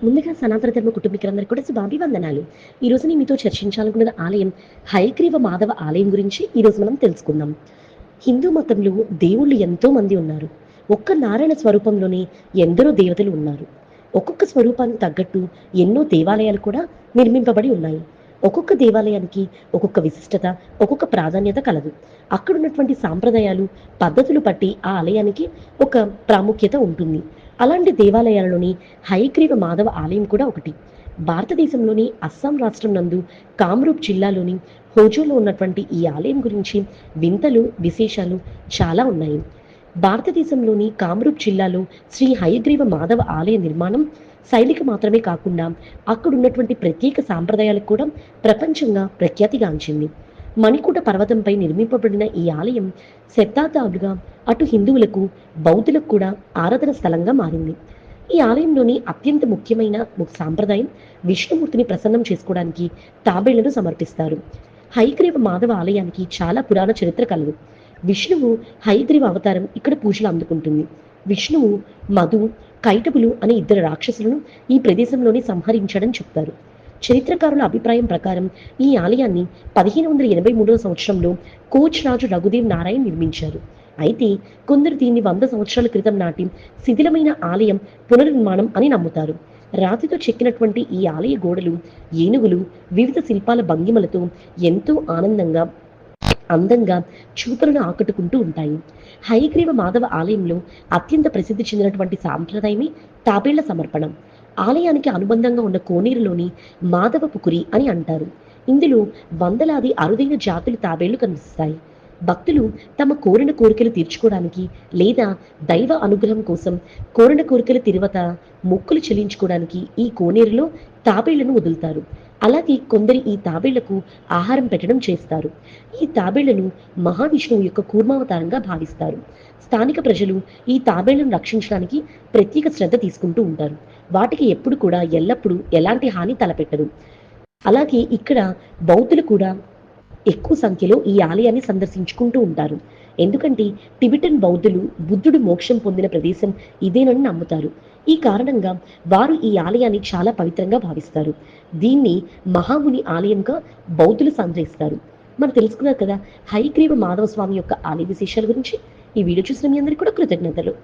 ముందుగా సనాతన ధర్మ కుటుంబీకులందరికీ కూడా శుభాభివందనాలు. ఈరోజు నేను మీతో చర్చించాలనుకున్న ఆలయం హయగ్రీవ మాధవ ఆలయం గురించి ఈరోజు మనం తెలుసుకుందాం. హిందూ మతంలో దేవుళ్ళు ఎంతో మంది ఉన్నారు. ఒక్క నారాయణ స్వరూపంలోనే ఎందరో దేవతలు ఉన్నారు. ఒక్కొక్క స్వరూపానికి తగ్గట్టు ఎన్నో దేవాలయాలు కూడా నిర్మింపబడి ఉన్నాయి. ఒక్కొక్క దేవాలయానికి ఒక్కొక్క విశిష్టత, ఒక్కొక్క ప్రాధాన్యత కలదు. అక్కడున్నటువంటి సాంప్రదాయాలు, పద్ధతులు బట్టి ఆ ఆలయానికి ఒక ప్రాముఖ్యత ఉంటుంది. అలాంటి దేవాలయాలలోని హయగ్రీవ మాధవ ఆలయం కూడా ఒకటి. భారతదేశంలోని అస్సాం రాష్ట్రం నందు కామ్రూప్ జిల్లాలోని హోజోలో ఉన్నటువంటి ఈ ఆలయం గురించి వింతలు, విశేషాలు చాలా ఉన్నాయి. భారతదేశంలోని కామ్రూప్ జిల్లాలో శ్రీ హయగ్రీవ మాధవ ఆలయ నిర్మాణం శైలికి మాత్రమే కాకుండా అక్కడున్నటువంటి ప్రత్యేక సాంప్రదాయాలకు కూడా ప్రపంచంగా ప్రఖ్యాతిగాంచింది. మణికూట పర్వతంపై నిర్మింపబడిన ఈ ఆలయం శతాబ్దాలుగా అటు హిందువులకు, బౌద్ధులకు కూడా ఆరాధన స్థలంగా మారింది. ఈ ఆలయంలోని అత్యంత ముఖ్యమైన సాంప్రదాయం విష్ణుమూర్తిని ప్రసన్నం చేసుకోవడానికి తాబేళ్లను సమర్పిస్తారు. హయగ్రీవ మాధవ ఆలయానికి చాలా పురాణ చరిత్ర కలదు. విష్ణువు హయగ్రీవ అవతారం ఇక్కడ పూజలు అందుకుంటుంది. విష్ణువు మధు, కైటబులు అనే ఇద్దరు రాక్షసులను ఈ ప్రదేశంలోనే సంహరించాడని చెప్తారు. చరిత్రకారుల అభిప్రాయం ప్రకారం ఈ ఆలయాన్ని 1583 సంవత్సరంలో కోచ్ రాజు రఘుదేవ్ నారాయణ్ నిర్మించారు. అయితే కొందరు దీన్ని 100 సంవత్సరాల క్రితం నాటి శిథిలమైన ఆలయం పునర్నిర్మాణం అని నమ్ముతారు. రాతితో చెక్కినటువంటి ఈ ఆలయ గోడలు, ఏనుగులు, వివిధ శిల్పాల భంగిమలతో ఎంతో అందంగా చూపులను ఆకట్టుకుంటూ ఉంటాయి. హయగ్రీవ మాధవ ఆలయంలో అత్యంత ప్రసిద్ధి చెందినటువంటి సాంప్రదాయమే తాబేళ్ల సమర్పణ. ఆలయానికి అనుబంధంగా ఉన్న కోనేరులోని మాధవ పుకురి అని అంటారు. ఇందులో వందలాది అరుదైన జాతుల తాబేళ్లు కనిపిస్తాయి. భక్తులు తమ కోరిన కోరికలు తీర్చుకోవడానికి లేదా దైవ అనుగ్రహం కోసం కోరిన కోరికలు తిరువత మొక్కులు చెల్లించుకోవడానికి ఈ కోనేరులో తాబేళ్లను వదులుతారు. అలాగే కొందరు ఈ తాబేళ్లకు ఆహారం పెట్టడం చేస్తారు. ఈ తాబేళ్లను మహావిష్ణువు యొక్క కూర్మావతారంగా భావిస్తారు. స్థానిక ప్రజలు ఈ తాబేళ్లను రక్షించడానికి ప్రత్యేక శ్రద్ధ తీసుకుంటూ ఉంటారు. వాటికి ఎప్పుడు కూడా ఎల్లప్పుడూ ఎలాంటి హాని తలపెట్టదు. అలాగే ఇక్కడ బౌద్ధులు కూడా ఎక్కువ సంఖ్యలో ఈ ఆలయాన్ని సందర్శించుకుంటూ ఉంటారు. ఎందుకంటే టిబెటన్ బౌద్ధులు బుద్ధుడు మోక్షం పొందిన ప్రదేశం ఇదేనని నమ్ముతారు. ఈ కారణంగా వారు ఈ ఆలయాన్ని చాలా పవిత్రంగా భావిస్తారు. దీన్ని మహాముని ఆలయంగా బౌద్ధులు సంగ్రహిస్తారు. మనం తెలుసుకున్నారు కదా హయగ్రీవ మాధవ స్వామి యొక్క ఆలయ విశేషాల గురించి. ఈ వీడియో చూసిన మీ అందరికీ కూడా కృతజ్ఞతలు.